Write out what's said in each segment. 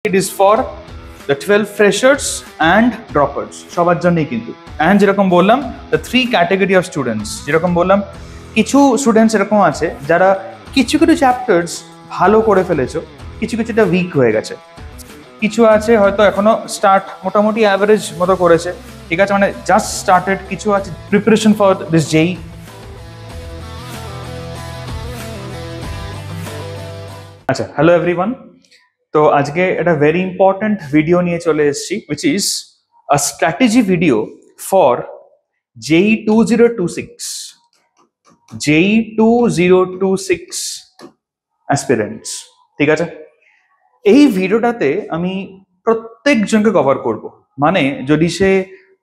It is for the 12 freshers and droppers সবার জন্যই কিন্তু and যেরকম বললাম the three category of students যেরকম বললাম কিছু স্টুডেন্টস এরকম আছে যারা কিছু কিছু চ্যাপ্টার্স ভালো করে ফেলেছো কিছু কিছুটা উইক হয়ে গেছে কিছু আছে হয়তো এখনো স্টার্ট মোটামুটি অ্যাভারেজ মতো করেছে ঠিক আছে মানে জাস্ট স্টার্টেড কিছু আছে প্রিপারেশন ফর দিস জেই আচ্ছা হ্যালো এভরিওয়ান তো আজকে একটা ভেরি ইম্পর্টেন্ট ভিডিও নিয়ে চলে এসেছি which is a strategy video for JEE 2026 JEE 2026 aspirants ঠিক আছে এই ভিডিওটাতে আমি প্রত্যেকজনকে কভার করব মানে যদি সে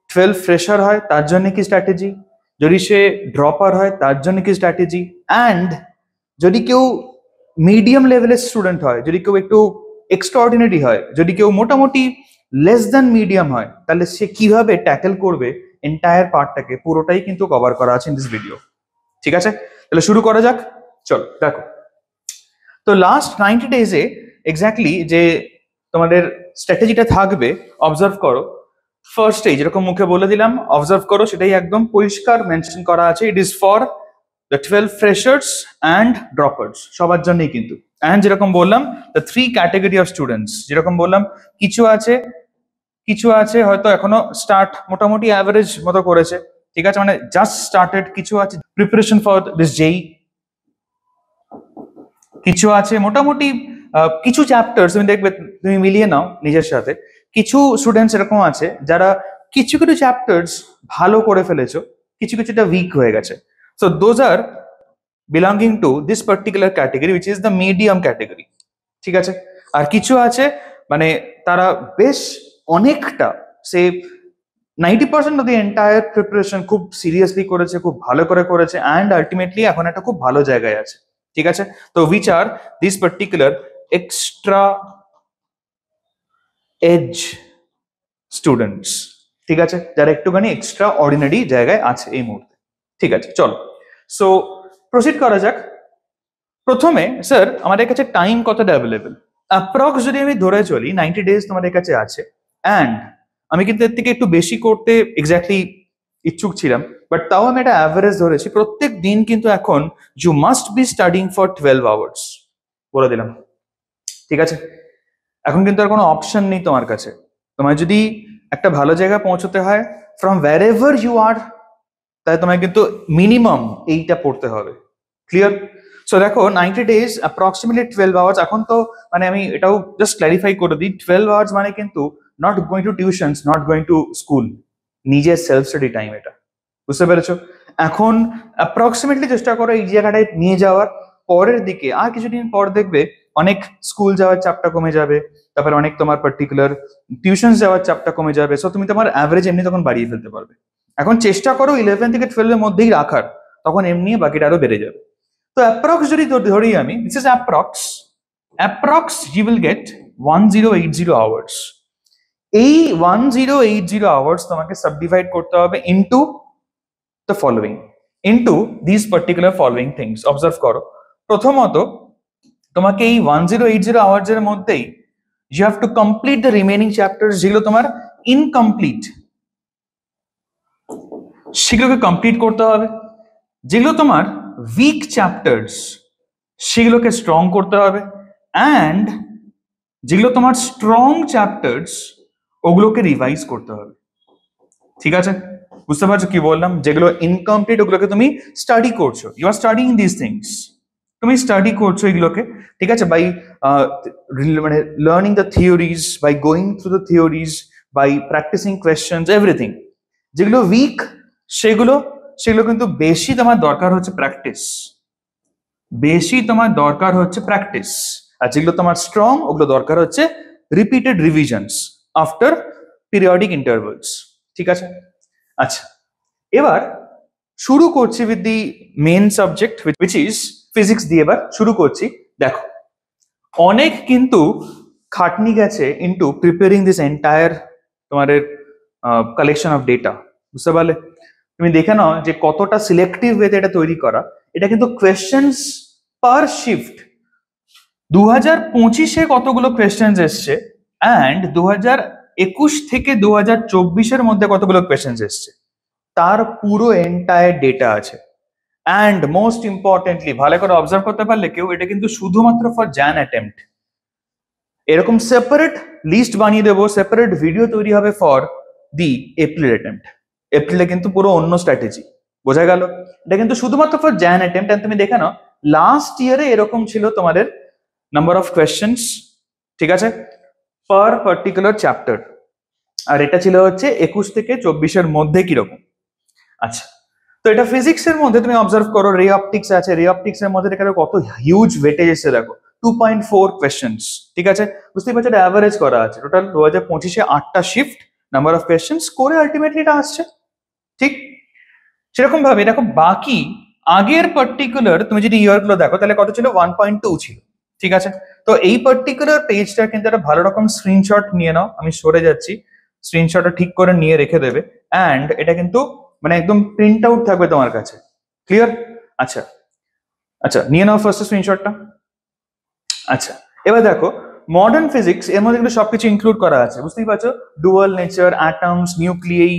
12 ফ্রেশার হয় তার জন্য কি স্ট্র্যাটেজি যদি সে ড্রপার হয় তার জন্য কি স্ট্র্যাটেজি অ্যান্ড যদি কেউ মিডিয়াম লেভেলের স্টুডেন্ট হয় যদি কেউ একটু এক্সট্রাঅর্ডিনারি হয় যদি কেউ মোটামুটি লেস দ্যান মিডিয়াম হয় তাহলে সে কিভাবে ট্যাকেল করবে এন্টায়ার পার্টটাকে পুরোটাই কিন্তু কভার করা আছে ইন দিস ভিডিও ঠিক আছে তাহলে শুরু করা যাক চলো দেখো তো লাস্ট 90 ডেজে এক্স্যাক্টলি যে তোমাদের স্ট্র্যাটেজিটা থাকবে অবজার্ভ করো ফার্স্টেই যেরকম মুখে বলে দিলাম অবজার্ভ করো সেটাই একদম পরিষ্কার মেনশন করা আছে it is for the 12 freshers and droppers সবার জন্যই কিন্তু অ্যান্ড যেরকম বললাম the three category of students যেরকম বললাম কিছু আছে হয়তো এখনো স্টার্ট মোটামুটি অ্যাভারেজ মতো করেছে ঠিক আছে মানে জাস্ট স্টার্টেড কিছু আছে প্রিপারেশন ফর দিস জেই কিছু আছে মোটামুটি কিছু চ্যাপ্টার্স তুমি দেখবে তুমি মিলিয়ে নাও নিজের সাথে কিছু স্টুডেন্টস এরকম আছে যারা কিছু কিছু চ্যাপ্টার্স ভালো করে ফেলেছো কিছু কিছুটা উইক হয়ে গেছে so those are belonging to this particular category which is the medium category ঠিক আছে আর কিছু আছে মানে তারা বেশ অনেকটা সে 90% অফ দি এন্টায়ার প্রিপারেশন খুব সিরিয়াসলি করেছে খুব ভালো করে করেছে অ্যান্ড আলটিমেটলি এখন একটা খুব ভালো জায়গায় আছে ঠিক আছে তো which are this particular extra edge students ঠিক আছে যারা একটুখানি এক্সট্রা অর্ডিনারি জায়গায় আছে এই মুহূর্তে ঠিক আছে চলো সো প্রসিড করা যাক প্রথমে স্যার আমাদের কাছে টাইম কতটা অ্যাভেলেবেল অ্যাপ্রক্স যদি আমি ধরে চলি 90 ডেজ তোমাদের কাছে আছে অ্যান্ড আমি কিন্তু এর থেকে একটু বেশি করতে এক্স্যাক্টলি ইচ্ছুক ছিলাম বাট তাও আমি একটা অ্যাভারেজ ধরেছি প্রত্যেক দিন কিন্তু এখন you must be studying for 12 hours বলে দিলাম ঠিক আছে এখন কিন্তু আর কোনো অপশন নেই তোমার কাছে তোমার যদি একটা ভালো জায়গায় পৌঁছতে হয় from wherever you are তাহলে তোমায় কিন্তু মিনিমাম এইটা পড়তে হবে ক্লিয়ার সো দেখো 90 ডেজ অ্যাপ্রক্সিমেটলি 12 আওয়ার্স এখন তো মানে আমি এটাও জাস্ট ক্ল্যারিফাই করে দিই 12 আওয়ার্স মানে কিন্তু not going to tuitions not going to school নিজের সেলফ স্টাডি টাইম এটা বুঝতে পেরেছো এখন অ্যাপ্রক্সিমেটলি চেষ্টা করো এই জায়গাটায় নিয়ে যাওয়ার পরের দিকে আর কিছুদিন পর দেখবে অনেক স্কুল যাওয়ার চাপটা কমে যাবে তারপরে অনেক তোমার পার্টিকুলার টিউশন যাওয়ার চাপটা কমে যাবে সো তুমি তোমার অ্যাভারেজ এমনি তখন বাড়িয়ে ফেলতে পারবে এখন চেষ্টা করো 11 থেকে 12 এর মধ্যেই রাখার তখন এমনি বাকিটা আরো বেড়ে যাবে তো অ্যাপ্রক্স যদি ধরি আমি this is approx you will get 1080 hours এই 1080 আওয়ার্স তোমাকে সাবডিভাইড করতে হবে into the following into this particular following things observe করো প্রথমত তোমাকে এই 1080 আওয়ার্স এর মধ্যেই you have to complete the remaining chapters যেগুলো তোমার ইনকমপ্লিট সেগুলোকে কমপ্লিট করতে হবে যেগুলো তোমার উইক চ্যাপ্টার্স সেগুলোকে স্ট্রং করতে হবে অ্যান্ড যেগুলো তোমার স্ট্রং চ্যাপ্টার্স ওগুলোকে রিভাইজ করতে হবে ঠিক আছে বুঝতে পারছো কি বললাম যেগুলো ইনকমপ্লিট ওগুলোকে তুমি স্টাডি করছো you are studying this things তুমি স্টাডি করছো এগুলোকে ঠিক আছে বাই মানে learning the theories by going through the theories by practising questions everything যেগুলো উইক সেগুলো কিন্তু বেশি তোমার দরকার হচ্ছে প্র্যাকটিস আর যেগুলো তোমার স্ট্রং ওগুলো দরকার হচ্ছে repeated revisions after periodic intervals ঠিক আছে আচ্ছা এবার শুরু করছি with the main subject which is physics দিয়ে এবার শুরু করছি দেখো অনেক কিন্তু খাটনি গেছে ইনটু প্রিপেয়ারিং দিস এন্টায়ার তোমাদের কালেকশন অফ ডেটা বুঝতে পারলে তুমি দেখে নাও যে কতটা সিলেক্টিভ ওয়েতে এটা তৈরি করা এটা কিন্তু কোয়েশ্চেন্স পার শিফট 2025-এ কতগুলো কোয়েশ্চেন্স এসছে অ্যান্ড 2021 থেকে 2024-এর মধ্যে কতগুলো কোয়েশ্চেন্স এসছে তার পুরো এন্টায়ার ডেটা আছে। অ্যান্ড মোস্ট ইম্পর্টেন্টলি ভালো করে অবজার্ভ করতে পারলে কেউ, এটা কিন্তু শুধুমাত্র ফর জ্যান অ্যাটেম্পট। এরকম সেপারেট লিস্ট বানিয়ে দেবো, সেপারেট ভিডিও তৈরি হবে ফর দি এপ্রিল অ্যাটেম্পট। এপ্রিলে কিন্তু পুরো অন্য স্ট্র্যাটেজি, বোঝা গেল? এটা কিন্তু শুধুমাত্র ফর জ্যান অ্যাটেম্পট। এন্ড তুমি দেখে নাও লাস্ট ইয়ারে এরকম ছিল তোমাদের নাম্বার অফ কোয়েশ্চেন্স, ঠিক আছে, পার পার্টিকুলার চ্যাপ্টার। আর এটা ছিল হচ্ছে 21 থেকে 24-এর মধ্যে কিরকম। আচ্ছা, তো এটা ফিজিক্সের মধ্যে তুমি অবজার্ভ করো, রে অপটিক্স আছে, রে অপটিক্স এর মধ্যে এখানে কত হিউজ ওয়েটেজ এসে দেখো 2.4 কোয়েশ্চেন্স, ঠিক আছে, বুঝতেই পারছো এটা অ্যাভারেজ করা আছে। টোটাল 2025-এ 8টা শিফট নাম্বার অফ কোয়েশ্চেন্স করে আলটিমেটলি এটা আসছে, ঠিক। সেরকম ভাবে দেখো বাকি আগের পার্টিকুলার তুমি যদি ইয়ার গুলো দেখো তাহলে কত ছিল, 1.2 ছিল, ঠিক আছে। তো এই পার্টিকুলার পেজটা কিন্তু একটা ভালো রকম স্ক্রিনশট নিয়ে নাও, আমি সরে যাচ্ছি, স্ক্রিনশটটা ঠিক করে নিয়ে রেখে দেবে। অ্যান্ড এটা কিন্তু মানে একদম প্রিন্ট আউট থাকবে তোমার কাছে, ক্লিয়ার? আচ্ছা আচ্ছা, নিয়ে নাও ফার্স্ট স্ক্রিনশটটা। আচ্ছা, এবার দেখো মডার্ন ফিজিক্স এর মধ্যে কিন্তু সবকিছু ইনক্লুড করা আছে, বুঝতেই পারছো, dual nature, atoms, nuclei,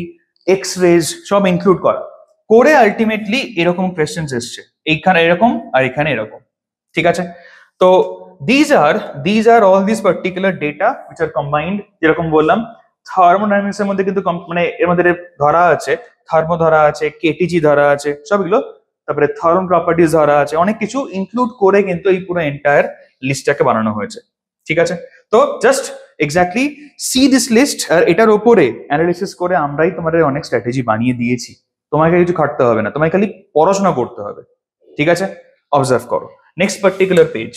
x rays সব ইনক্লুড করা করে আলটিমেটলি এরকম কোয়েশ্চেন্স এসছে, এইখানে এরকম আর এখানে এরকম, ঠিক আছে। তো these are all these particular data which are combined, যেরকম বললাম থার্মোডাইনামিক্স এর মধ্যে কিন্তু মানে এর মধ্যে ধরা আছে, থার্মো ধরা আছে, কেটিজি ধরা আছে সবগুলো, তারপরে থার্মো প্রপার্টিজ ধরা আছে, অনেক কিছু ইনক্লুড করে কিন্তু এই পুরো এন্টায়ার লিস্টটাকে বানানো হয়েছে, ঠিক আছে। তো just exactly see this list, আর এটার উপরে অ্যানালিসিস করে আমরাই তোমাদের অনেক স্ট্র্যাটেজি বানিয়ে দিয়েছি, তোমাকে কিছু খাটতে হবে না, তোমাকে খালি পড়াশোনা করতে হবে, ঠিক আছে। অবজার্ভ করো নেক্সট পার্টিকুলার পেজ।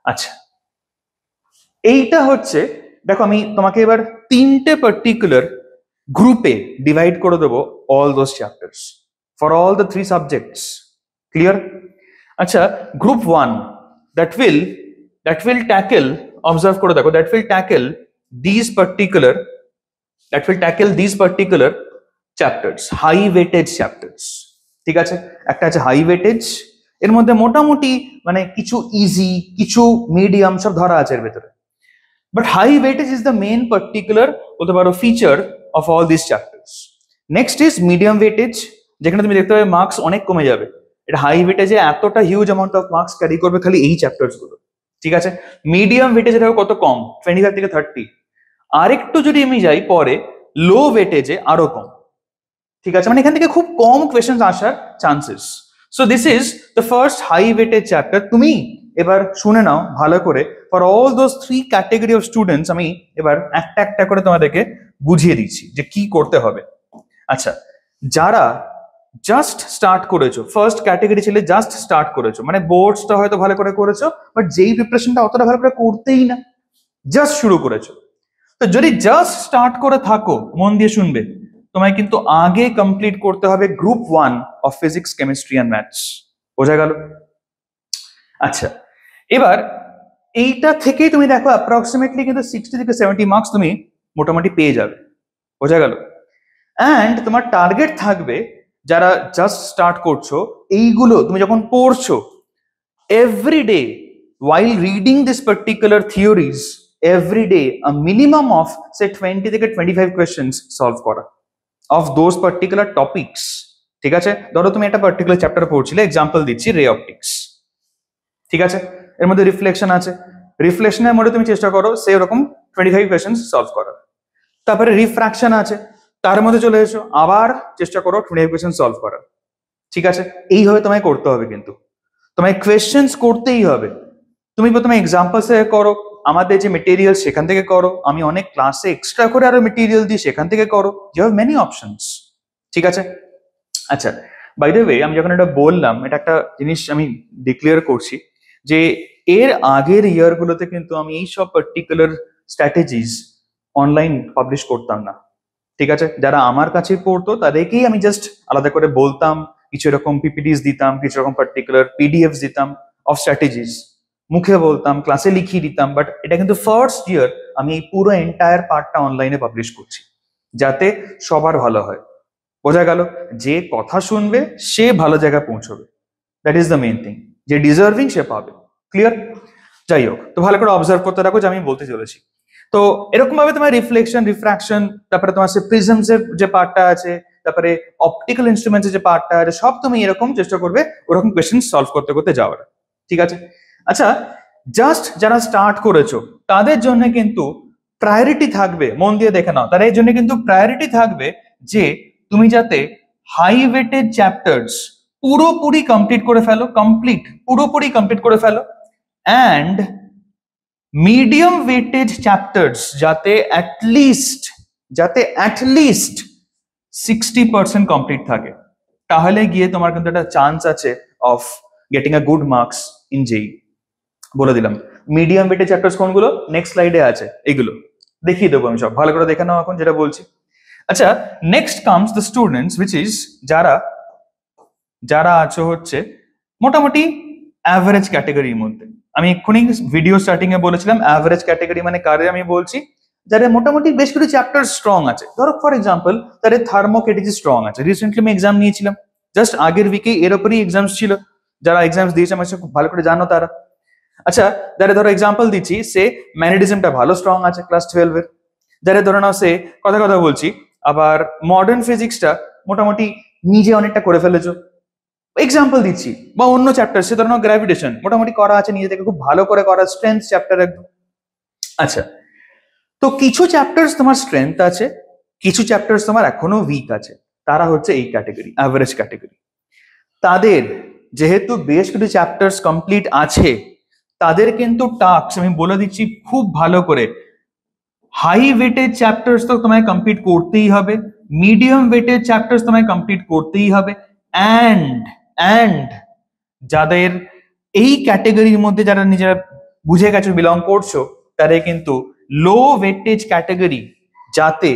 আচ্ছা, এইটা হচ্ছে দেখো আমি তোমাকে এবার 3টে পার্টিকুলার গ্রুপে ডিভাইড করে দেবো all those chapters for all the 3 subjects, clear? আচ্ছা, group 1 that will tackle, observe করে দেখো, that will tackle these particular chapters, high weightage chapters, ঠিক আছে। একটা আছে হাই ওয়েটেজ, এর মধ্যে মোটামুটি মানে কিছু ইজি কিছু মিডিয়াম সব ধরা আছে এর ভেতরে, but high weightage is the main particular বলতে পারো feature of all this chapters. Next is medium weightage, যেখানে তুমি দেখতে পাবে মার্কস অনেক কমে যাবে, এটা হাই ওয়েটেজে এতটা huge amount of marks carry করবে খালি এই চ্যাপ্টার্স গুলো, ঠিক আছে। মিডিয়াম ওয়েটেজে দেখো কত কম, 25 থেকে 30। আরেকটু যদি আমি যাই পরে লো ওয়েটেজে আরো কম, ঠিক আছে, মানে এখান থেকে খুব কম কোয়েশ্চেন আসার chances. So this is the first high weightage chapter. তুমি এবার শুনে নাও ভালো করে, for all those 3 category of students আমি এবার একটা একটা করে তোমাদেরকে বুঝিয়ে দিচ্ছি যে কি করতে হবে। আচ্ছা, যারা জাস্ট স্টার্ট করেছো, ফার্স্ট ক্যাটেগরি ছিল জাস্ট স্টার্ট করেছো, মানে বোর্ডসটা হয়তো ভালো করে করেছো বাট যেই প্রিপারেশনটা অতটা ভালো করে করতেই না, জাস্ট শুরু করেছো, তো যদি জাস্ট স্টার্ট করে থাকো মন দিয়ে শুনবে, তোমায় কিন্তু আগে কমপ্লিট করতে হবে group 1 of physics, chemistry and maths, বোঝা গেল? আচ্ছা, এবার এইটা থেকেই তুমি দেখো অ্যাপ্রক্সিমেটলি কিন্তু 60 থেকে 70 মার্কস তুমি মোটামুটি পেয়ে যাবে, বোঝা গেল? অ্যান্ড তোমার টার্গেট থাকবে যারা জাস্ট স্টার্ট করছো, এইগুলো তুমি যখন পড়ছো every day while reading this particular theories, every day a minimum of say 20 থেকে 25 questions solve করা of those particular topics, ঠিক আছে। ধরো তুমি একটা পার্টিকুলার চ্যাপ্টার পড়ছিলে, এক্সাম্পল দিচ্ছি রে অপটিক্স, ঠিক আছে, এর মধ্যে রিফ্লেকশন আছে, রিফ্লেকশনের মধ্যে তুমি চেষ্টা করো সেই রকম 25 কোয়েশ্চেন্স সলভ করার। তারপরে রিফ্র্যাকশন আছে, তার মধ্যে চলে এসো, আবার চেষ্টা করো 25 কোয়েশ্চেন সলভ করার, ঠিক আছে। এইভাবে তোমায় করতে হবে, কিন্তু তোমায় কোয়েশ্চেন্স করতেই হবে। তুমি প্রথমে এক্সাম্পল থেকে করো, আমাদের যে মেটেরিয়াল সেখান থেকে করো, আমি অনেক ক্লাসে এক্সট্রা করে আরো মেটেরিয়াল দিই সেখান থেকে করো, ইউ হ্যাভ মেনি অপশনস, ঠিক আছে। আচ্ছা, বাই দ্য ওয়ে আমি যখন এটা বললাম, এটা একটা জিনিস আমি ডিক্লেয়ার করছি যে এর আগের ইয়ারগুলোতে কিন্তু আমি এই সব পার্টিকুলার স্ট্র্যাটেজিস অনলাইন পাবলিশ করতাম না, ঠিক আছে। যারা আমার কাছে পড়তো তাদেরকেই আমি জাস্ট আলাদা করে বলতাম, কিছু এরকম পিপিটিস দিতাম, কিছু এরকম পার্টিকুলার পিডিএফস দিতাম অফ স্ট্র্যাটেজিস, মুখে বলতাম, ক্লাসে লিখিয়ে দিতাম, বাট এটা কিন্তু ফার্স্ট ইয়ার আমি এই পুরো এন্টায়ার পার্টটা অনলাইনে পাবলিশ করছি যাতে সবার ভালো হয়, বোঝা গেল? যে কথা শুনবে সে ভালো জায়গায় পৌঁছবে, that is the main thing, যে ডিজার্ভিং সে পাবে, ক্লিয়ার? যাই হোক, তো ভালো করে অবজার্ভ করতে রাখো যে আমি বলতে চলেছি। তো এরকম ভাবে তোমার রিফ্লেকশন, রিফ্র্যাকশন, তারপরে তোমার সে প্রিজমস এর যে পার্টটা আছে, তারপরে অপটিক্যাল ইনস্ট্রুমেন্টস এর যে পার্টটা আছে, সব তুমি এরকম চেষ্টা করবে ওরকম কোয়েশ্চেন সলভ করতে করতে যাওয়ার। ঠিক আছে? আচ্ছা, জাস্ট যারা স্টার্ট করেছো তাদের জন্য কিন্তু প্রায়োরিটি থাকবে, মন দিয়ে দেখে নাও, তার জন্য কিন্তু প্রায়োরিটি থাকবে যে তুমি যাতে হাই ওয়েটেড চ্যাপ্টার্স পুরোপুরি কমপ্লিট করে ফেলো, পুরোপুরি কমপ্লিট করে ফেলো, অ্যান্ড মিডিয়াম ওয়েটেজ চ্যাপ্টার্স যাতে অ্যাটলিস্ট 60% কমপ্লিট থাকে, তাহলে গিয়ে তোমার কিন্তু একটা চান্স আছে of getting a good marks in JEE. বলে দিলাম মিডিয়াম ওয়েটেজ চ্যাপ্টার্স কোনগুলো, নেক্সট স্লাইডে আছে, এগুলো দেখিয়ে দেবো আমি সব, ভালো করে দেখে নাও এখন যেটা বলছি। আচ্ছা, next comes the students which is যারা আছো হচ্ছে মোটামুটি অ্যাভারেজ ক্যাটাগরির মধ্যে। আমি এক্ষুনি ভিডিও স্টার্টিং এ বলেছিলাম অ্যাভারেজ ক্যাটাগরি মানে কারে আমি বলছি, যাদের মোটামুটি বেশ কিছু চ্যাপ্টার স্ট্রং আছে। ধরো ফর এক্সাম্পল তাদের থার্মোকেটিক্স স্ট্রং আছে, রিসেন্টলি আমি এক্সাম নিয়েছিলাম, জাস্ট আগের উইকে এর উপরই এক্সামস ছিল, যারা এক্সামস দিয়েছে আমার সাথে খুব ভালো করে জানো তারা। আচ্ছা, যারা ধরো এক্সাম্পল দিচ্ছি, সে ম্যাগনেটিজমটা ভালো স্ট্রং আছে ক্লাস 12 এর, যারা ধরে নাও সে কথা বলছি আবার মডার্ন ফিজিক্সটা মোটামুটি নিজে অনেকটা করে ফেলেছো, এক্সাম্পল দিচ্ছি, বা অন্য চ্যাপ্টার সে ধরো গ্র্যাভিটেশন মোটামুটি করা আছে নিজে থেকে খুব ভালো করে করা, স্ট্রেংথ চ্যাপ্টার একদম। আচ্ছা, তো কিছু চ্যাপ্টার্স তোমার স্ট্রেংথ আছে, কিছু চ্যাপ্টার্স তোমার এখনো উইক আছে, তারা হচ্ছে এই ক্যাটাগরি, অ্যাভারেজ ক্যাটাগরি। তাদের যেহেতু বেশ কিছু চ্যাপ্টার্স কমপ্লিট আছে, তাদের কিন্তু টাস্ক আমি বলে দিচ্ছি খুব ভালো করে, হাই ওয়েটেজ চ্যাপ্টার্স তো তোমায় কমপ্লিট করতেই হবে, মিডিয়াম ওয়েটেজ চ্যাপ্টার্স তোমায় কমপ্লিট করতেই হবে, অ্যান্ড যাদের এই ক্যাটাগরির মধ্যে যারা নিজেরা বুঝে গেছো বিলং করছো, তাদের কিন্তু লো ওয়েটেজ ক্যাটাগরি যাতে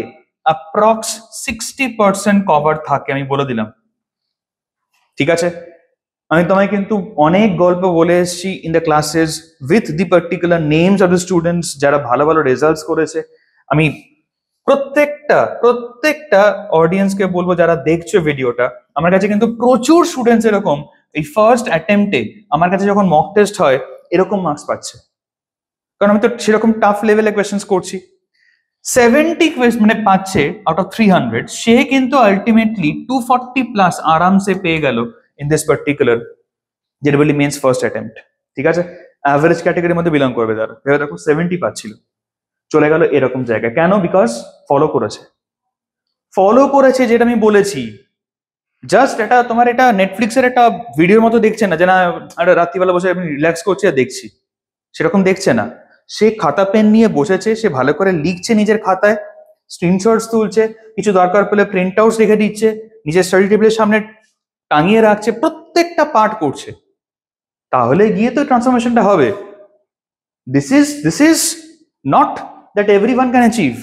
অ্যাপ্রক্স 60% কভার থাকে, আমি বলে দিলাম। ঠিক আছে? আমি তোমায় কিন্তু অনেক গল্প বলে এসেছি in the classes with the particular names of the students যারা ভালো ভালো রেজাল্টস করেছে। আমি প্রত্যেকটা অডিয়েন্সকে বলবো যারা দেখছো ভিডিওটা, আমার কাছে কিন্তু প্রচুর স্টুডেন্টস এরকম এই ফার্স্ট অ্যাটেম্পটে আমার কাছে যখন মক টেস্ট হয় এরকম মার্কস পাচ্ছে, কারণ আমি তো সেরকম টাফ লেভেলে কোয়েশ্চেন্স করছি। 70 মানে পাচ্ছে আউট অফ 300, সে কিন্তু আলটিমেটলি 240+ আরামসে পেয়ে গেল ইন দিস পার্টিকুলার যেটা বলি মেন্স ফার্স্ট অ্যাটেম্পট। ঠিক আছে? অ্যাভারেজ ক্যাটাগরির মধ্যে বিলং করবে তারা, ভেবে দেখো 70 পাচ্ছিল, চলে গেল এরকম জায়গায়। কেন? বিকজ ফলো করেছে যেটা আমি বলেছি। জাস্ট এটা তোমার এটা নেটফ্লিক্সের একটা ভিডিওর মতো দেখছে না যে না একটা রাত্রিবেলা বসে আমি রিল্যাক্স করছি আর দেখছি, সেরকম দেখছে না। সে খাতা পেন নিয়ে বসেছে, সে ভালো করে লিখছে নিজের খাতায়, স্ক্রিনশটস তুলছে, কিছু দরকার পেলে প্রিন্ট আউটস রেখে দিচ্ছে, নিজের স্টাডি টেবিলের সামনে টাঙিয়ে রাখছে, প্রত্যেকটা পার্ট করছে, তাহলে গিয়ে তো ট্রান্সফরমেশনটা হবে। This is not that everyone can achieve,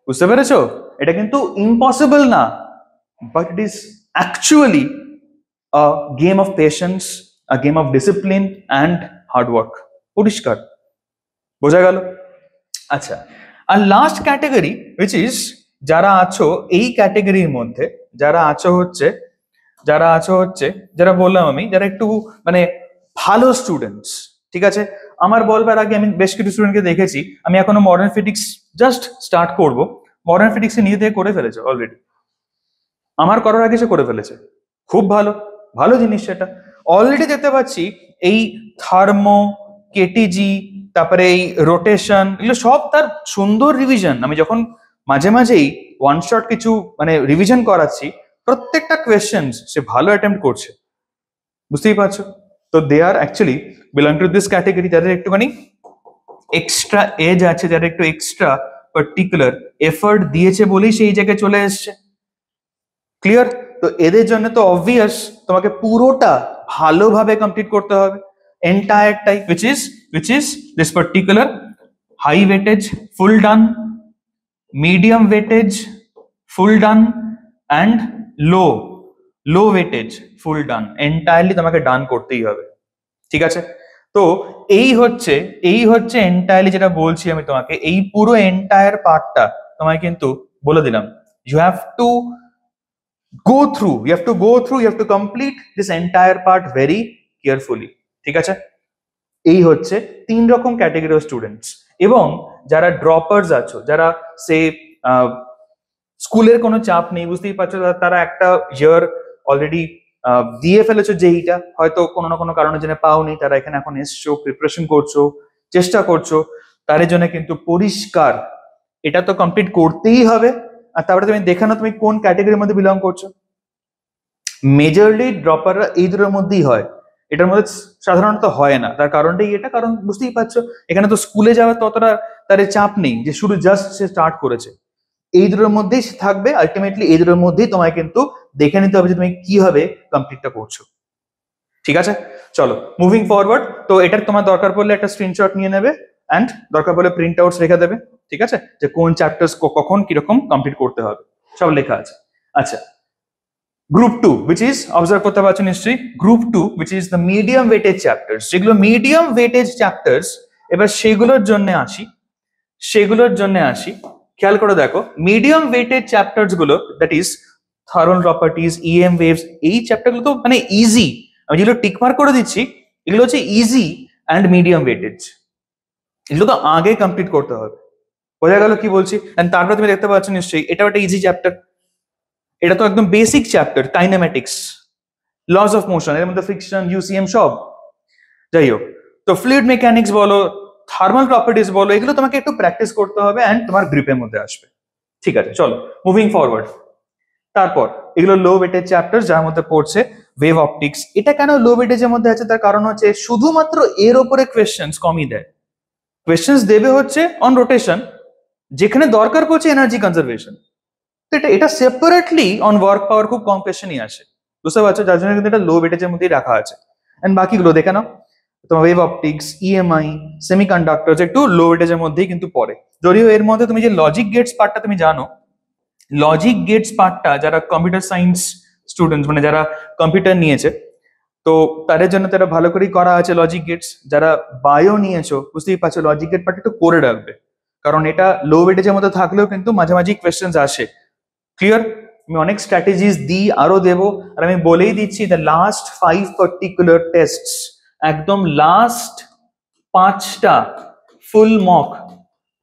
বুঝতে পেরেছো? এটা কিন্তু ইম্পসিবল না, but it is actually a game of patience, a game of discipline and hard work. পরিষ্কার বোঝা গেল? আচ্ছা, আর লাস্ট ক্যাটাগরি উইচ ইজ যারা আছো এই ক্যাটাগরির মধ্যে, যারা আছো হচ্ছে যারা বললাম আমি, যারা একটু মানে ভালো স্টুডেন্টস। ঠিক আছে? আমার বলবার আগে আমি বেশ কিছু স্টুডেন্টকে দেখেছি, আমি এখনো মডার্ন ফিজিক্স জাস্ট স্টার্ট করব, মডার্ন ফিজিক্স নিজে থেকে করে ফেলেছে অলরেডি, আমার করার আগে সে করে ফেলেছে, খুব ভালো জিনিস সেটা। অলরেডি দেখতে পাচ্ছি এই থার্মো, কেটিজি, তারপরে এই রোটেশন, এগুলো সব তার সুন্দর রিভিশন। আমি যখন মাঝেই ওয়ান শট কিছু মানে রিভিশন করাচ্ছি, প্রত্যেকটা কোয়েশ্চেন সে ভালো অ্যাটেম্প্ট করছে, বুঝতেই পারছো? তো they are actually belong to this category, যাদের একটুখানি এক্সট্রা এজ আছে, যারা একটু এক্সট্রা পার্টিকুলার এফর্ট দিয়েছে বলেই সেই জায়গায় চলে এসছে। ক্লিয়ার? তো এদের জন্য তো অবভিয়াস তোমাকে পুরোটা ভালোভাবে কমপ্লিট করতে হবে, এন্টায়ারটাই, which is this particular high weightage full done, medium weightage full done and low weightage full done, entirely তোমাকে ডান করতেই হবে। ঠিক আছে? তো এই হচ্ছে এন্টায়ারলি যেটা বলছি আমি তোমাকে, এই পুরো এন্টায়ার পার্টটা তোমায় কিন্তু বলে দিলাম, you have to complete this entire part very carefully। ঠিক আছে? এই হচ্ছে 3 রকম ক্যাটাগরি অফ স্টুডেন্টস। এবং যারা ড্রপার্স আছো, যারা সে স্কুলের কোনো চাপ নেই, বুঝতেই পারছো, তারা একটা ইয়ার অলরেডি দিয়ে ফেলেছো, যেইটা হয়তো কোনো না কোনো কারণের জন্য পাওনি, তারা এখানে এখন এসছো, প্রিপারেশন করছো, চেষ্টা করছো, তার জন্য কিন্তু পরিষ্কার এটা তো কমপ্লিট করতেই হবে। আর তারপরে তুমি দেখে নাও তুমি কোন ক্যাটাগরির মধ্যে বিলং করছো। মেজরলি ড্রপাররা এই দুটোর মধ্যেই হয়, এটার মধ্যে সাধারণত হয় না। তার কারণটাই এটা, কারণ বুঝতেই পারছো এখানে তো স্কুলে যাওয়ার ততটা তার চাপ নেই, যে শুধু জাস্ট সে স্টার্ট করেছে। এই দুটোর মধ্যেই থাকবে, আলটিমেটলি এই দুটোর মধ্যেই তোমায় কিন্তু দেখে নিতে হবে যে তুমি কিভাবে কমপ্লিটটা করছো। ঠিক আছে, চলো মুভিং ফরওয়ার্ড। তো এটার তোমার দরকার পড়লে একটা স্ক্রিনশট নিয়ে নেবে, অ্যান্ড দরকার পড়লে প্রিন্ট আউটস রেখে দেবে। ঠিক আছে, যে কোন চ্যাপ্টার্স কখন কিরকম কমপ্লিট করতে হবে সব লেখা আছে। আচ্ছা, গ্রুপ 2 which is অবজার্ভ করতে পারছো নিশ্চয়ই, group 2 which is the medium weightage chapters, যেগুলো মিডিয়াম ওয়েটেজ চ্যাপ্টার্স। এবার সেগুলোর জন্য আসি, খেয়াল করে দেখো, মিডিয়াম ওয়েটেজ চ্যাপ্টার্স গুলো, that is thermal properties, EM waves, এই চ্যাপ্টার গুলো তো মানে ইজি, আমি যেগুলো টিকমার্ক করে দিচ্ছি এগুলো হচ্ছে ইজি অ্যান্ড মিডিয়াম ওয়েটেজ, এগুলো তো আগে কমপ্লিট করতে হবে। বোঝা গেল কি বলছি? এন্ড তারপরে তুমি দেখতে পাচ্ছ নিশ্চয়ই এটা একটা ইজি চ্যাপ্টার, এটা তো একদম basic chapter, kinematics, laws of motion, এর মধ্যে ফ্রিকশন, ইউসিএম সব। যাই হোক, তো ফ্লুইড মেকানিক্স বলো, থার্মাল প্রপার্টিজ বলো, এগুলো তোমাকে একটু প্র্যাকটিস করতে হবে অ্যান্ড তোমার গ্রিপের মধ্যে আসবে। ঠিক আছে, চলো মুভিং ফরওয়ার্ড। তারপর এগুলো লো ওয়েটেজ চ্যাপ্টার, যার মধ্যে পড়ছে ওয়েভ অপটিক্স। এটা কেন লো ওয়েটেজের মধ্যে আছে, তার কারণ হচ্ছে শুধুমাত্র এর ওপরে কোয়েশ্চেন্স কমই দেয়। কোয়েশ্চেন্স দেবে হচ্ছে অন রোটেশন, যেখানে দরকার পড়ছে এনার্জি কনজারভেশন। তো এটা সেপারেটলি অন ওয়ার্ক পাওয়ার খুব কম কোয়েশ্চেনই আসে, বুঝতে পারছো, যার জন্য কিন্তু এটা লো ওয়েটেজের মধ্যেই রাখা আছে। এন্ড বাকিগুলো দেখে নাও, তোমার ওয়েভ অপটিক্স, ইএমআই, সেমিকন্ডাক্টরস একটু লো ওয়েটেজের মধ্যেই কিন্তু পড়ে। যদিও এর মধ্যে তুমি যে লজিক গেটস পার্টটা তুমি জানো, লজিক গেটস পার্টটা যারা কম্পিউটার সায়েন্স স্টুডেন্টস, মানে যারা কম্পিউটার নিয়েছে, তো তাদের জন্য তারা ভালো করেই করা আছে লজিক গেটস। যারা বায়ো নিয়েছো, বুঝতেই পারছো লজিক গেট পার্ট একটু করে রাখবে, কারণ এটা লো ওয়েটেজের মধ্যে থাকলেও কিন্তু মাঝে মাঝে কোয়েশ্চেন্স আসে। ক্লিয়ার? আমি অনেক স্ট্র্যাটেজিস দিই, আরো দেবো, আর আমি বলেই দিচ্ছি দ্য লাস্ট 5 পার্টিকুলার টেস্ট, একদম লাস্ট 5টা ফুল মক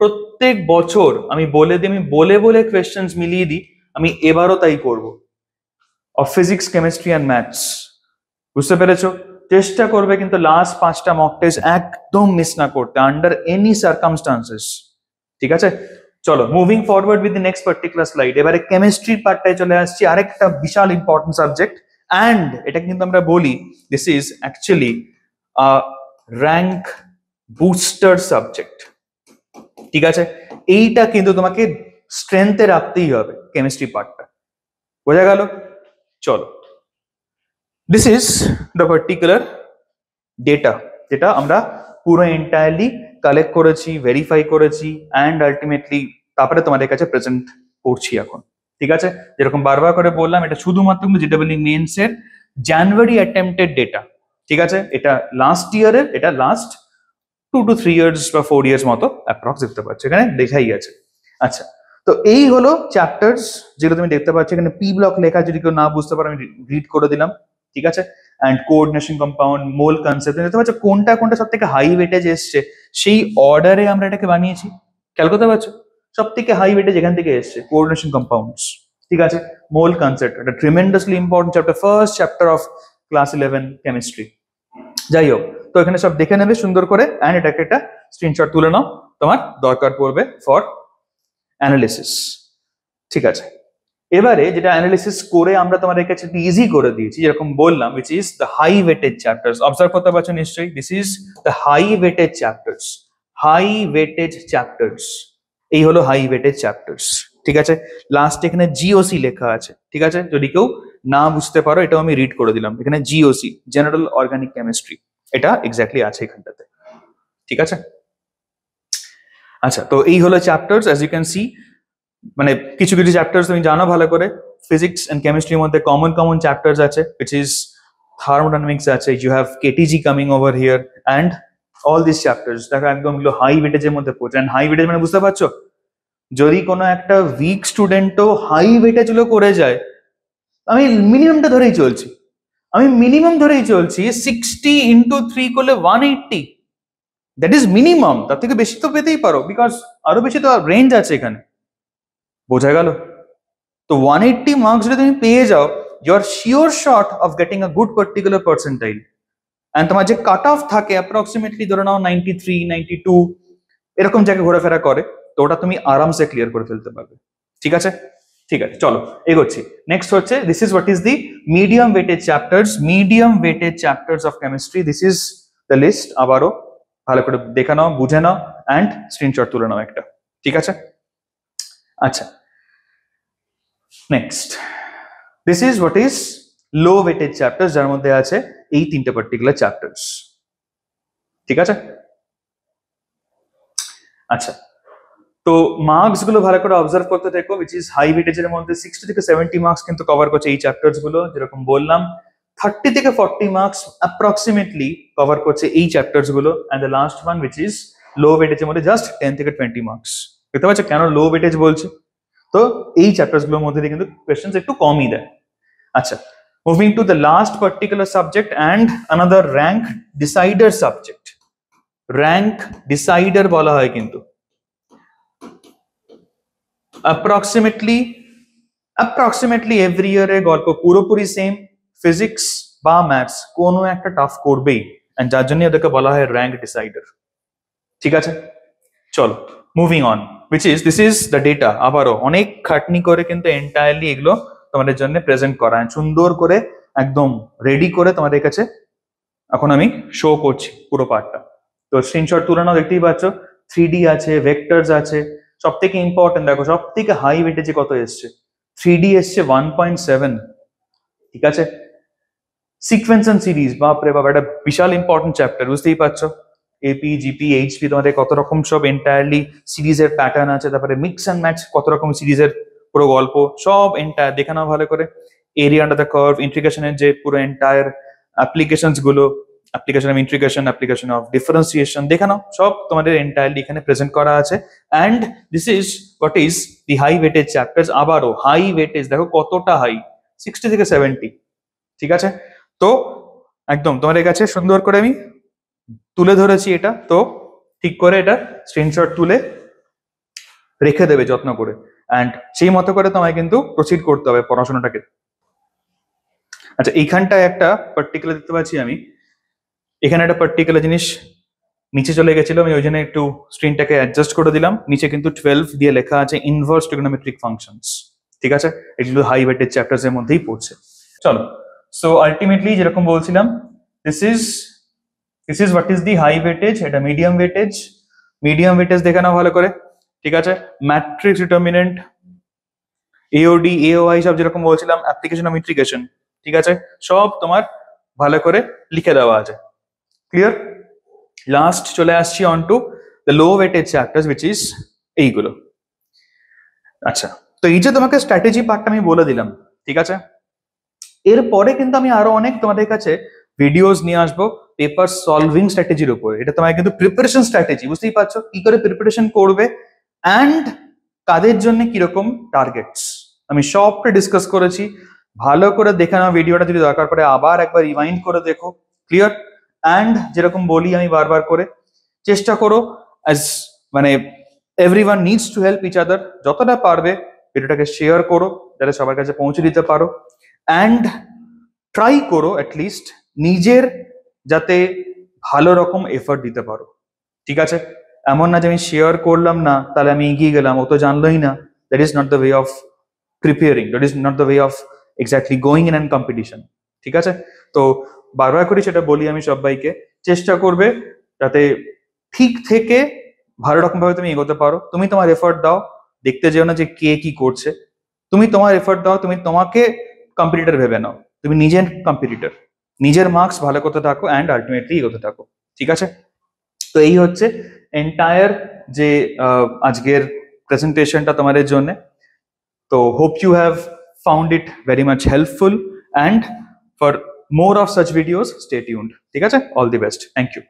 প্রত্যেক বছর আমি বলে দিই, আমি বলে কোয়েশ্চেন্স মিলিয়ে দিই, আমি এবারও তাই করব, of physics, chemistry and maths. বুঝতে পেরেছো? চেষ্টা করবে কিন্তু লাস্ট 5টা মক টেস্ট একদম মিস না করতে, আন্ডার এনি সার্কামস্টান্সেস। ঠিক আছে, চলো moving forward with the next particular slide. এবারে কেমিস্ট্রির পার্টটায় চলে আসছি, আরেকটা বিশাল ইম্পর্টেন্ট সাবজেক্ট, অ্যান্ড এটা কিন্তু আমরা বলি this is actually rank booster subject. ঠিক আছে, এইটা কিন্তু তোমাকে স্ট্রেংথে রাখতেই হবে, কেমিস্ট্রি পার্টটা। বোঝা গেল? চলো, this is the particular data, যেটা আমরা পুরো এন্টায়ারলি কালেক্ট করেছি, ভেরিফাই করেছি, অ্যান্ড আলটিমেটলি তারপরে তোমাদের কাছে প্রেজেন্ট করছি এখন। ঠিক আছে, যেরকম বারবার করে বললাম, এটা শুধুমাত্র জেডব্লিউ মেইনস এর জানুয়ারি অ্যাটেম্পটেড ডেটা। ঠিক আছে, এটা লাস্ট ইয়ারের, এটা লাস্ট 2 to 3 years বা 4 years মতো অ্যাপ্রক্স দেখতে পাচ্ছ, এখানে লেখাই আছে। আচ্ছা, তো এই হলো চ্যাপ্টার্স যেগুলো তুমি দেখতে পাচ্ছ এখানে, পি ব্লক লেখা, যদি কেউ না বুঝতে পারো আমি রিড করে দিলাম। ঠিক আছে, and coordination compound, mole concept, দেখতে পাচ্ছ কোনটা কোনটা সব থেকে হাই ওয়েটেজ এসছে, সেই অর্ডারে আমরা এটাকে বানিয়েছি। খেয়াল করতে পারছো, সব থেকে হাই ওয়েটেজ এখান থেকে এসছে কোঅর্ডিনেশন কম্পাউন্ডস। ঠিক আছে, মোল কনসেপ্ট, এটা tremendously important chapter, first chapter of class 11 chemistry. যাই হোক, তো এখানে সব দেখে নেবে সুন্দর করে, অ্যান্ড এটাকে একটা স্ক্রিনশট তুলে নাও, তোমার দরকার পড়বে ফর অ্যানালিসিস। ঠিক আছে, এবারে যেটা অ্যানালিসিস করে আমরা তোমাদের কাছে ইজি করে দিয়েছি, যেরকম বললাম, which is the high weightage chapters. Observe করতে পারছো নিশ্চয়ই, this is the high weightage chapters, high weightage chapters, এই হলো হাই ওয়েটেজ চ্যাপ্টার্স। ঠিক আছে, লাস্ট এখানে জিওসি লেখা আছে। ঠিক আছে, যদি কেউ না বুঝতে পারো, এটাও আমি রিড করে দিলাম, এখানে জিওসি, জেনারেল অর্গানিক কেমিস্ট্রি, এটা এক্স্যাক্টলি আছে এখানটাতে। ঠিক আছে, আচ্ছা, তো এই হলো chapters. As you can see, মানে কিছু কিছু চ্যাপ্টার্স তুমি জানো ভালো করে, ফিজিক্স এন্ড কেমিস্ট্রির মধ্যে কমন চ্যাপ্টার্স আছে, which is thermodynamics আছে, you have KTG coming over here, and all these chapters দেখো একদম হাই ওয়েটেজের মধ্যে পড়ছে। এন্ড হাই ওয়েটেজ মানে বুঝতে পারছো, যদি কোনো একটা উইক স্টুডেন্টও হাই ওয়েটেজ গুলো করে যায়, আমি মিনিমামটা ধরেই চলছি, 60 into 3 করলে 180, দ্যাট ইজ মিনিমাম, তার থেকে বেশি তো পেতেই পারো, বিকজ আরো বেশি তো রেঞ্জ আছে এখানে, বোঝা গেল? তো 180 মার্কস যদি তুমি পেয়ে যাও, you are sure shot of getting a good particular percentile. And তোমার যে কাট অফ থাকে অ্যাপ্রক্সিমেটলি ধরে নাও 93, 92 এরকম জায়গায় ঘোরাফেরা করে, তো ওটা তুমি আরামসে ক্লিয়ার করে ফেলতে পারবে। ঠিক আছে, ঠিক আছে, চলো এগোচ্ছি। নেক্সট হচ্ছে this is what is the medium weightage chapters, medium weightage chapters of chemistry. This is the list. আবারও ভালো করে দেখে নাও, বুঝে নাও, অ্যান্ড স্ক্রিনশট তুলে নাও একটা। ঠিক আছে, আচ্ছা next this is what is low weightage chapters, যার মধ্যে আছে এই তিনটে পার্টিকুলার চ্যাপ্টার্স। ঠিক আছে, আচ্ছা তো মার্কস গুলো ভালো করে অবজার্ভ করতে থেকো, উইচ ইজ হাই ওয়েটেজের মধ্যে 60 থেকে 70 মার্কস কিন্তু কভার করছে এই চ্যাপ্টার্স গুলো, যেরকম বললাম 30 থেকে 40 মার্কস অ্যাপ্রক্সিমেটলি কভার করছে এই চ্যাপ্টার্স গুলো। And the last one which is low ওয়েটেজের মধ্যে জাস্ট 10 থেকে 20 মার্কস। দেখতে পাচ্ছ কেন লো ওয়েটেজ বলছে? তো এই চ্যাপ্টার্স গুলোর মধ্যে দিয়ে কিন্তু কোয়েশ্চেন্স একটু কমই দেয়। আচ্ছা, moving to the last particular subject and another rank decider subject. Rank decider বলা হয় কিন্তু অ্যাপ্রক্সিমেটলি এভরি ইয়ারে গল্প পুরোপুরি সেম, ফিজিক্স বা ম্যাথস কোনো একটা টাফ করবেই, এন্ড যার জন্য ওদেরকে বলা হয় র্যাঙ্ক ডিসাইডার। ঠিক আছে, চলো moving on, which is this is the data। আবারও অনেক খাটনি করে কিন্তু এন্টায়ারলি এগুলো তোমাদের জন্য প্রেজেন্ট করা, সুন্দর করে একদম রেডি করে তোমাদের কাছে এখন আমি শো করছি পুরো পার্টটা। তো স্ক্রিনশট তুলে নাও, দেখতেই পাচ্ছ 3D আছে, ভেক্টরস আছে। সব থেকে ইম্পর্টেন্ট দেখো, সব থেকে হাই ওয়েটেজে কত এসছে, 3D এসছে 1.7। ঠিক আছে, সিকোয়েন্স এন্ড সিরিজ, বাপরে বাপ, একটা বিশাল ইম্পর্টেন্ট চ্যাপ্টার, বুঝতেই পারছো। এপি, জিপি, এইচপি, তোমাদের কত রকম সব এন্টায়ারলি সিরিজের প্যাটার্ন আছে, তারপরে মিক্স অ্যান্ড ম্যাচ কত রকম সিরিজের পুরো গল্প সব এন্টায়ার দেখে নাও ভালো করে। এরিয়া আন্ডার দ্য কার্ভ, ইন্টিগ্রেশনের যে পুরো এন্টায়ার অ্যাপ্লিকেশনস গুলো, application of integration, application of differentiation, দেখে নাও সব তোমাদের এন্টায়ারলি এখানে প্রেজেন্ট করা আছে। And this is what is the high weightage chapters. আবারও হাই ওয়েটেজ দেখো কতটা হাই, 60 থেকে 70। ঠিক আছে, তো একদম তোমাদের কাছে সুন্দর করে আমি তুলে ধরেছি এটা, তো ঠিক করে এটা স্ক্রিনশট তুলে রেখে দেবে যত্ন করে, অ্যান্ড সেই মতো করে তোমায় কিন্তু প্রসিড করতে হবে পড়াশোনাটাকে। আচ্ছা, এইখানটায় একটা পার্টিকুলার দেখতে পাচ্ছি আমি, এখানে একটা পার্টিকুলার জিনিস নিচে চলে গেছিল, আমি ওই জন্য একটু স্ক্রিনটাকে অ্যাডজাস্ট করে দিলাম। নিচে কিন্তু 12 দিয়ে লেখা আছে ইনভার্স ট্রিগোনোমেট্রিক ফাংশনস। ঠিক আছে, এগুলো হাই ওয়েটেজ চ্যাপ্টার্স এর মধ্যেই পড়ছে। চলো, সো আলটিমেটলি যেরকম বলছিলাম, this is what is the high weightage, এটা মিডিয়াম ওয়েটেজ। মিডিয়াম ওয়েটেজ দেখে নাও ভালো করে। ঠিক আছে, ম্যাট্রিক্স ডিটারমিনেন্ট, এওডি, এওআই সব যেরকম বলছিলাম, অ্যাপ্লিকেশন অফ ইন্টিগ্রেশন, ঠিক আছে, সব তোমার ভালো করে লিখে দেওয়া আছে। ক্লিয়ার? লাস্ট চলে আসছি on to the low weightage chapters, which is এইগুলো। আচ্ছা, তো এই যে তোমাকে স্ট্র্যাটেজি পার্টটা আমি বলে দিলাম, ঠিক আছে, এরপরে কিন্তু আমি আরো অনেক তোমাদের কাছে ভিডিওস নিয়ে আসবো পেপার সলভিং স্ট্র্যাটেজির উপরে। এটা তোমার কিন্তু প্রিপারেশন স্ট্র্যাটেজি, বুঝতেই পারছো কি করে প্রিপারেশন করবে অ্যান্ড কাদের জন্য কিরকম টার্গেটস, আমি সবটা ডিসকাস করেছি। ভালো করে দেখে নাও ভিডিওটা, যদি দরকার পড়ে আবার একবার রিমাইন্ড করে দেখো। ক্লিয়ার? অ্যান্ড যেরকম বলি আমি বারবার করে, চেষ্টা করো অ্যাজ মানে everyone needs to help each other, যতটা পারবে ভিডিওটাকে শেয়ার করো যাতে সবার কাছে পৌঁছে দিতে পারো। অ্যান্ড ট্রাই করো অ্যাটলিস্ট নিজের যাতে ভালো রকম এফর্ট দিতে পারো। ঠিক আছে, এমন না যে আমি শেয়ার করলাম না তাহলে আমি এগিয়ে গেলাম, ও তো জানলোই না। That is not the way of preparing, that is not the way of exactly going in an competition. ঠিক আছে, তো বারবার করে সেটা বলি আমি সবাইকে, চেষ্টা করবে যাতে ঠিক থেকে ভালো রকম ভাবে তুমি এগোতে পারো। তুমি তোমার এফর্ট দাও, দেখতে যেও না যে কে কি করছে, তুমি তোমার এফর্ট দাও, তুমি তোমাকে কম্পিটিটর ভেবে নাও, তুমি নিজের কম্পিটিটর, নিজের মার্কস ভালো করতে থাকো অ্যান্ড আলটিমেটলি এগোতে থাকো। ঠিক আছে, তো এই হচ্ছে এন্টায়ার যে আজকের প্রেজেন্টেশনটা তোমাদের জন্য। তো hope you have found it very much helpful, and for more of such videos stay tuned। ঠিক আছে, all the best, thank you।